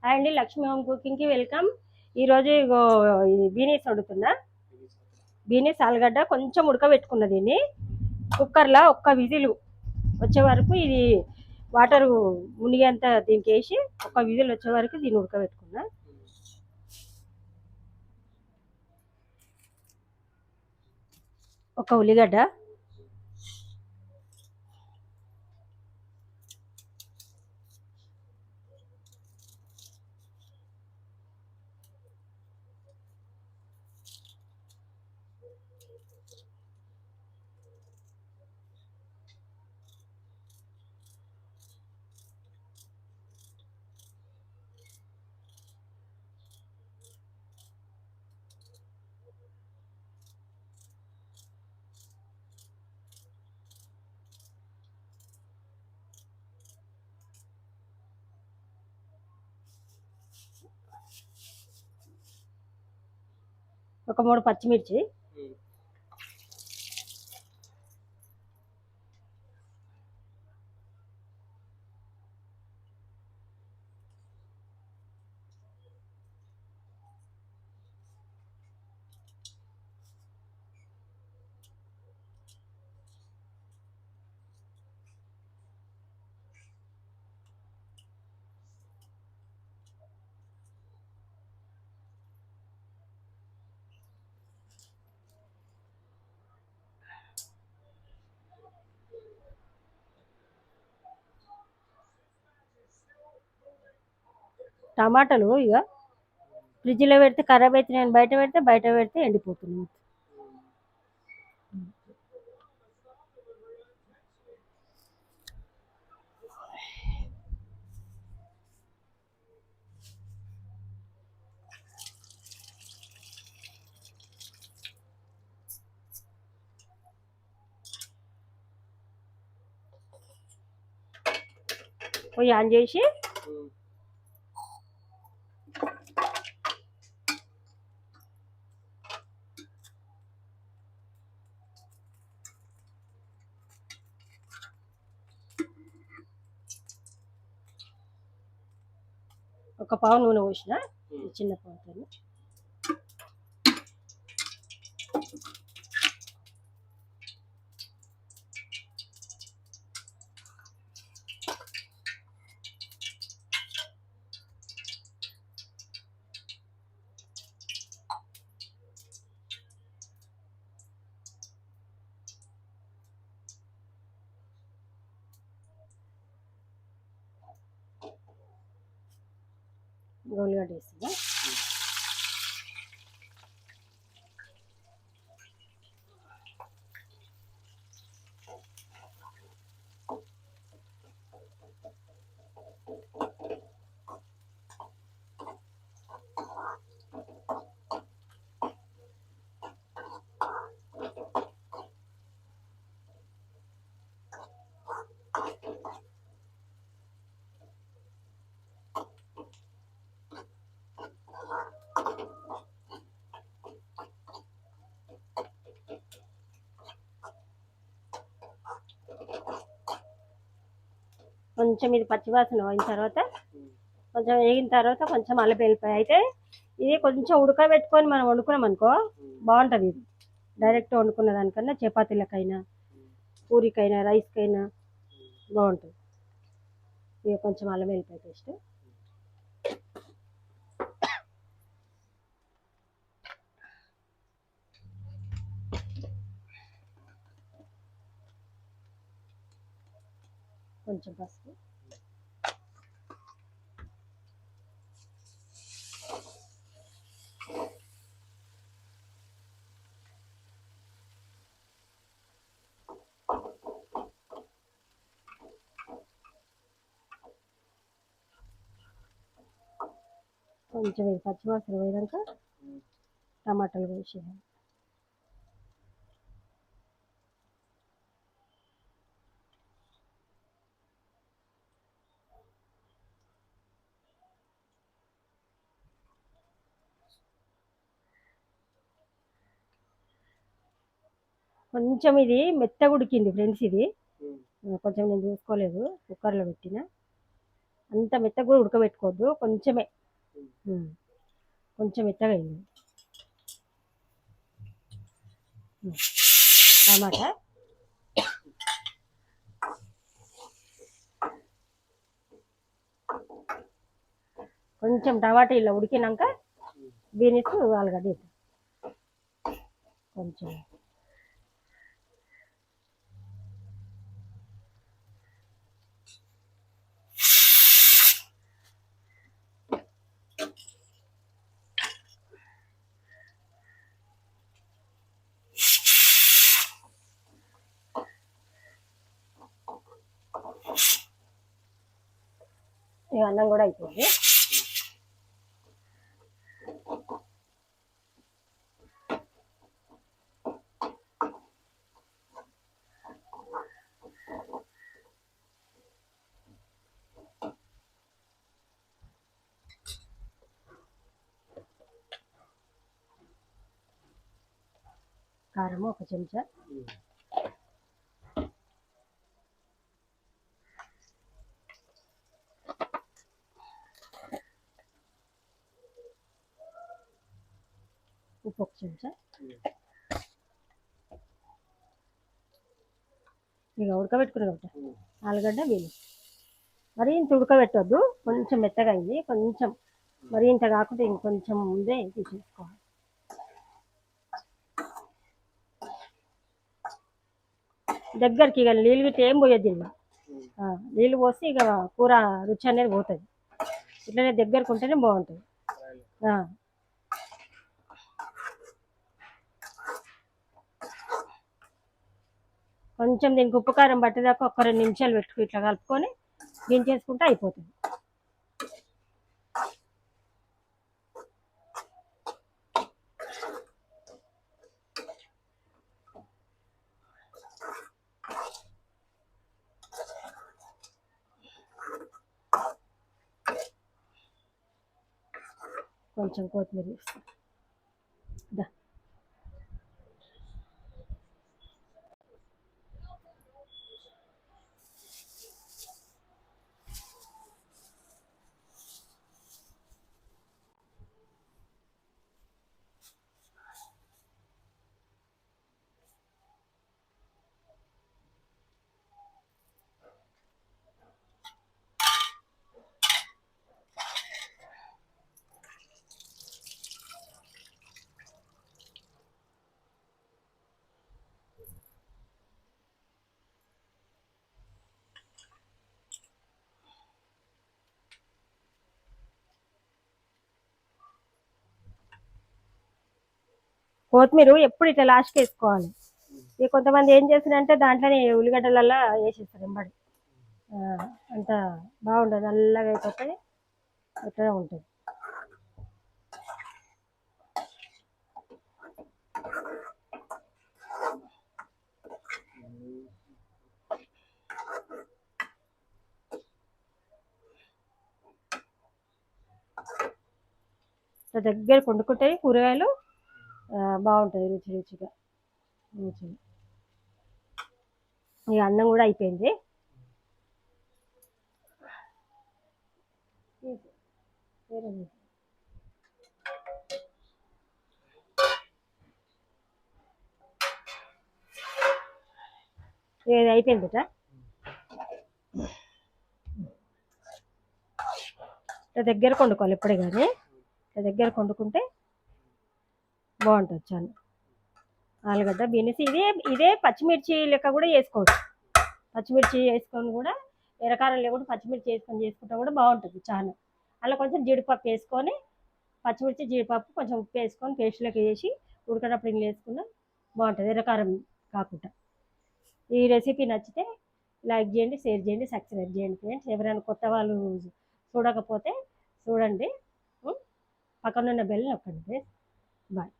Hi అండి, Lakshmi home కుకింగ్కి welcome. ఈరోజు ఇగో ఇది బీనీస్ వండుతున్నా. బీనీస్ ఆలుగడ్డ కొంచెం ఉడకబెట్టుకున్న దీన్ని కుక్కర్లో ఒక్క విజిల్ వచ్చే వరకు ఇది వాటర్ మునిగేంత దీనికి వేసి ఒక్క విజిల్ వచ్చే వరకు దీన్ని ఉడకబెట్టుకున్నా. ఒక ఉల్లిగడ్డ, ఒక 3 పచ్చిమిర్చి, టమాటాలు. ఇక ఫ్రిడ్జ్లో పెడితే ఖరాబ్ అయితే నేను బయట పెడితే ఎండిపోతుంది. పొయ్యి ఆన్ చేసి ఒక పావు నూనె పోసిన, చిన్న పావుతో. ఉల్లిగడ్డ వేస్తున్నా. కొంచెం ఇది పచ్చివాసన పోయిన తర్వాత, కొంచెం వేగిన తర్వాత కొంచెం అల్లం వెల్లిపాయ అయితే ఇది కొంచెం ఉడకబెట్టుకొని మనం వండుకున్నాం అనుకో బాగుంటుంది. ఇది డైరెక్ట్ వండుకున్న దానికన్నా చపాతీలకైనా, పూరికైనా, రైస్కైనా బాగుంటుంది. ఇక కొంచెం అల్లం వెల్లిపాయ పేస్ట్, కొంచెం పసుపు, కొంచెం ఇది పచ్చివాసన పోయాక టమాటాలు వేసేయాలి. కొంచెం ఇది మెత్తగా ఉడికింది ఫ్రెండ్స్. ఇది కొంచెం నేను చూసుకోలేదు, కుక్కర్లో పెట్టిన. అంత మెత్తగా కూడా ఉడకబెట్టుకోవద్దు, కొంచెమే. కొంచెం మెత్తగా అయింది టమాటా. కొంచెం టమాటా ఇలా ఉడికినాక బీనీస్ ఆలుగడ్డ వేద్దాం కొంచెం. ఈ అన్నం కూడా అయిపోయింది. కారం ఒక చెంచా, ఉప్పు ఒక చెంచా. ఇక ఉడకబెట్టుకున్నాం కదా ఆలుగడ్డ బీన్స్. మరీ ఇంత ఉడకబెట్టొద్దు, కొంచెం మెత్తగా అయింది. కొంచెం మరీ ఇంత కాకుండా ఇంకొంచెం ముందే తీసేసుకోవాలి. దగ్గరికి ఇక నీళ్ళు గిట్ట ఏం పోయొద్దు. నీళ్ళు పోసి ఇక కూర రుచి అనేది పోతుంది. ఇట్లనే దగ్గరకు ఉంటేనే బాగుంటుంది. కొంచెం దీనికి ఉప్పు కారం పట్టేదాకా ఒక 2 నిమిషాలు పెట్టుకు ఇట్లా కలుపుకొని దించేసుకుంటే అయిపోతుంది. కొంచెం కొత్తిమీర వేస్తాం. కొత్తిమీర ఎప్పుడు ఇట్లా లాస్ట్కి వేసుకోవాలి. ఇక కొంతమంది ఏం చేస్తారంటే దాంట్లోనే ఉల్లిగడ్డలల్లో వేసేస్తారు ఎంబడి. అంత బాగుంటుంది, నల్లగా అయిపోతుంది, అట్లనే ఉంటుంది. దగ్గర వండుకుంటే కూరగాయలు బాగుంటుంది, రుచి రుచిగా. ఇక అన్నం కూడా అయిపోయింది. ఇది అయిపోయిందిట. దగ్గర వండుకోవాలి ఎప్పుడే కానీ, దగ్గర వండుకుంటే బాగుంటుంది చాలా. ఆలుగడ్డ బీనీస్ ఇదే పచ్చిమిర్చి లెక్క కూడా వేసుకోవచ్చు. పచ్చిమిర్చి వేసుకొని కూడా ఎర్రకారం లేకుండా పచ్చిమిర్చి వేసుకొని చేసుకుంటా కూడా బాగుంటుంది చాలా. అలా కొంచెం జీడిపప్పు వేసుకొని, పచ్చిమిర్చి జీడిపప్పు కొంచెం ఉప్పు వేసుకొని పేస్ట్ లెక్క వేసి ఉడకనప్పుడు ఇంట్లో వేసుకున్నా బాగుంటుంది, ఎర్రకారం కాకుండా. ఈ రెసిపీ నచ్చితే లైక్ చేయండి, షేర్ చేయండి, సబ్స్క్రైబ్ చేయండి ఫ్రెండ్స్. ఎవరైనా కొత్త వాళ్ళు చూడకపోతే చూడండి. పక్కనున్న బెల్ నొక్కండి ఫ్రెండ్స్. బాయ్.